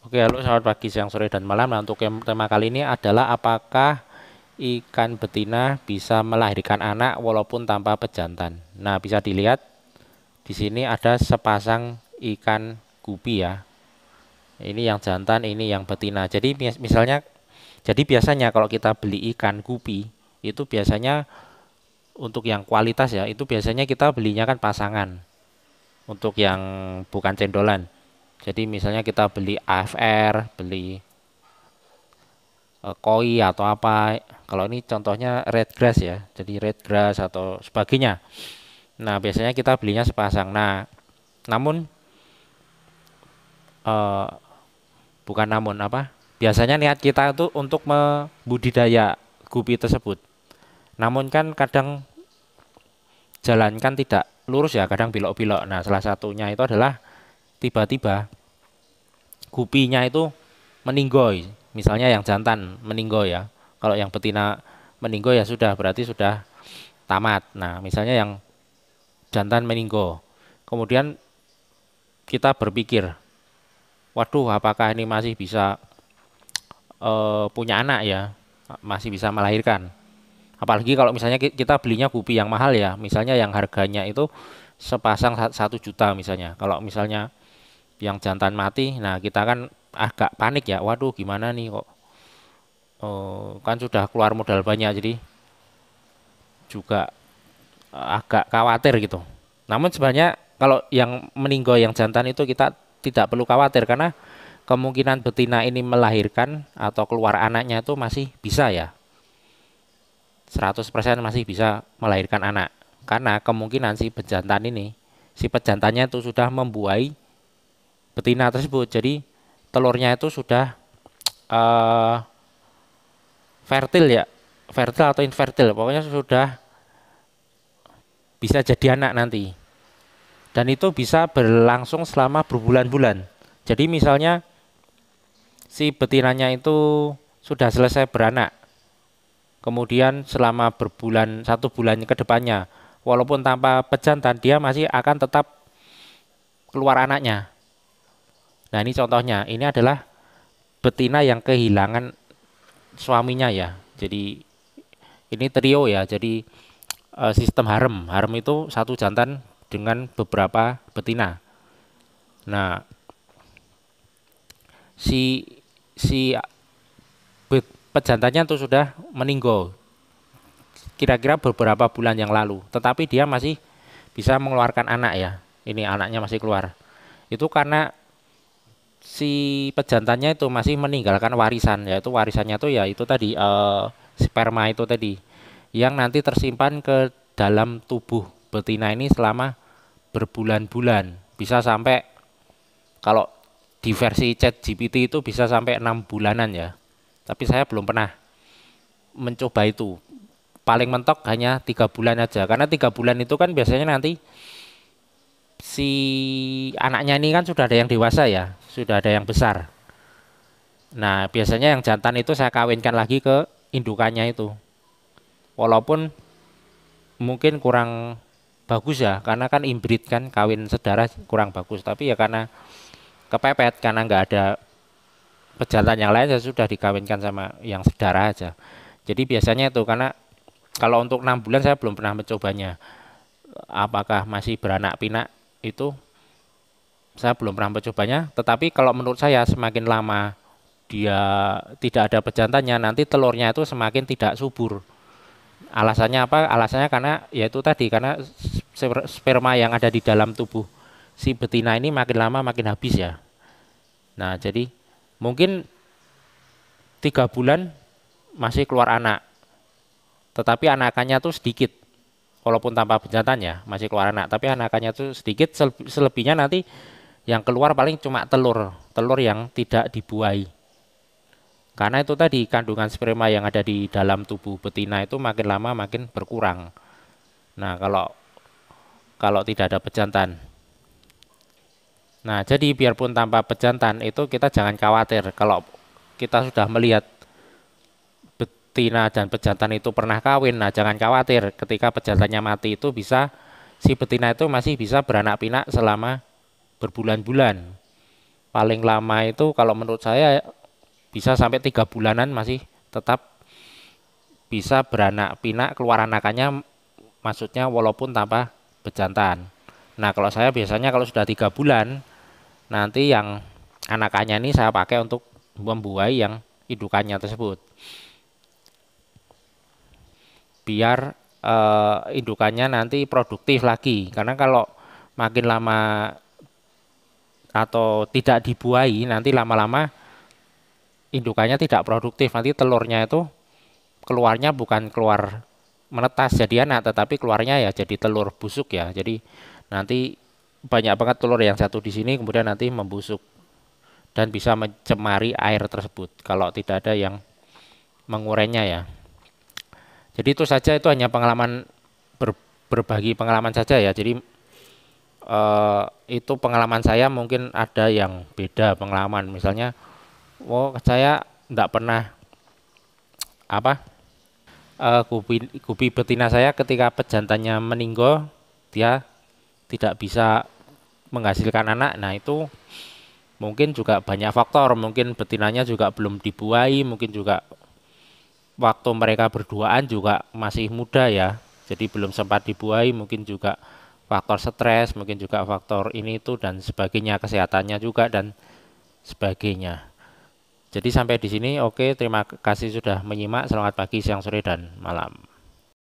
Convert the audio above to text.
Oke, halo selamat pagi, siang, sore, dan malam. Nah, untuk tema kali ini adalah apakah ikan betina bisa melahirkan anak walaupun tanpa pejantan. Nah, bisa dilihat di sini ada sepasang ikan gupi ya. Ini yang jantan, ini yang betina. Jadi biasanya kalau kita beli ikan gupi itu biasanya untuk yang kualitas ya, itu biasanya kita belinya kan pasangan. Untuk yang bukan cendolan. Jadi misalnya kita beli AFR, beli koi atau apa. Kalau ini contohnya red grass ya, jadi red grass atau sebagainya. Nah, biasanya kita belinya sepasang. Nah, namun eh, bukan namun apa? Biasanya niat kita itu untuk membudidaya gupi tersebut. Namun kan kadang jalan kan tidak lurus ya, kadang belok-belok. Nah, salah satunya itu adalah tiba-tiba gupinya itu meninggoy. Misalnya yang jantan meninggoy ya. Kalau yang betina meninggoy ya sudah berarti sudah tamat. Nah, misalnya yang jantan meninggoy. Kemudian kita berpikir, waduh, apakah ini masih bisa punya anak ya? Masih bisa melahirkan. Apalagi kalau misalnya kita belinya gupi yang mahal ya, misalnya yang harganya itu sepasang 1 juta misalnya. Kalau misalnya yang jantan mati, nah kita kan agak panik ya, waduh gimana nih kok kan sudah keluar modal banyak, jadi juga agak khawatir gitu. Namun sebenarnya kalau yang meninggal yang jantan itu kita tidak perlu khawatir karena kemungkinan betina ini melahirkan atau keluar anaknya itu masih bisa ya. 100% masih bisa melahirkan anak. Karena kemungkinan si pejantannya itu sudah membuai betina tersebut. Jadi telurnya itu sudah eh fertil ya, fertil atau infertil, pokoknya sudah bisa jadi anak nanti. Dan itu bisa berlangsung selama berbulan-bulan. Jadi misalnya si betinanya itu sudah selesai beranak, kemudian selama 1 bulan ke depannya, walaupun tanpa pejantan dia masih akan tetap keluar anaknya. Nah ini contohnya, ini adalah betina yang kehilangan suaminya ya. Jadi ini trio ya. Jadi sistem harem. Harem itu satu jantan dengan beberapa betina. Nah, si si pejantannya itu sudah meninggal kira-kira beberapa bulan yang lalu, tetapi dia masih bisa mengeluarkan anak ya. Ini anaknya masih keluar. Itu karena si pejantannya itu masih meninggalkan warisan, yaitu warisannya tuh ya itu tadi sperma itu tadi yang nanti tersimpan ke dalam tubuh betina ini selama berbulan-bulan, bisa sampai kalau di versi chat GPT itu bisa sampai 6 bulanan ya. Tapi saya belum pernah mencoba itu. Paling mentok hanya 3 bulan aja. Karena 3 bulan itu kan biasanya nanti si anaknya ini kan sudah ada yang dewasa ya, sudah ada yang besar. Nah, biasanya yang jantan itu saya kawinkan lagi ke indukannya itu. Walaupun mungkin kurang bagus ya, karena kan inbreed kan kawin sedara kurang bagus. Tapi ya karena kepepet, karena nggak ada pejantan yang lain ya sudah dikawinkan sama yang sedara aja. Jadi biasanya itu karena kalau untuk 6 bulan saya belum pernah mencobanya. Apakah masih beranak pinak itu saya belum pernah mencobanya. Tetapi kalau menurut saya semakin lama dia tidak ada pejantannya, nanti telurnya itu semakin tidak subur. Alasannya apa? Alasannya karena yaitu tadi karena sperma yang ada di dalam tubuh si betina ini makin lama makin habis ya. Nah, jadi mungkin 3 bulan masih keluar anak, tetapi anakannya tuh sedikit. Walaupun tanpa pejantan ya masih keluar anak, tapi anakannya tuh sedikit. Selebihnya nanti yang keluar paling cuma telur, telur yang tidak dibuai. Karena itu tadi kandungan sperma yang ada di dalam tubuh betina itu makin lama makin berkurang. Nah, kalau kalau tidak ada pejantan. Nah, jadi biarpun tanpa pejantan itu kita jangan khawatir kalau kita sudah melihat betina dan pejantan itu pernah kawin. Nah, jangan khawatir ketika pejantannya mati itu si betina itu masih bisa beranak pinak selama berbulan-bulan. paling lama itu kalau menurut saya bisa sampai 3 bulanan masih tetap bisa beranak pinak, keluar anakannya, maksudnya walaupun tanpa bejantan. Nah kalau saya biasanya kalau sudah 3 bulan, nanti yang anakannya ini saya pakai untuk membuai yang indukannya tersebut, biar indukannya nanti produktif lagi. Karena kalau makin lama atau tidak dibuai, nanti lama-lama indukannya tidak produktif, nanti telurnya itu keluarnya bukan keluar menetas jadi anak, tetapi keluarnya ya jadi telur busuk ya. Jadi nanti banyak banget telur yang satu di sini kemudian nanti membusuk dan bisa mencemari air tersebut kalau tidak ada yang mengurainya ya. Jadi itu saja, itu hanya pengalaman, berbagi pengalaman saja ya. Jadi itu pengalaman saya, mungkin ada yang beda pengalaman. Misalnya, oh saya tidak pernah apa gupi betina saya ketika pejantannya meninggal, dia tidak bisa menghasilkan anak. Nah itu mungkin juga banyak faktor, mungkin betinanya juga belum dibuai, mungkin juga waktu mereka berduaan juga masih muda ya, jadi belum sempat dibuai, mungkin juga faktor stres, mungkin juga faktor ini itu dan sebagainya, kesehatannya juga dan sebagainya. Jadi sampai di sini, oke, terima kasih sudah menyimak. Selamat pagi, siang, sore, dan malam.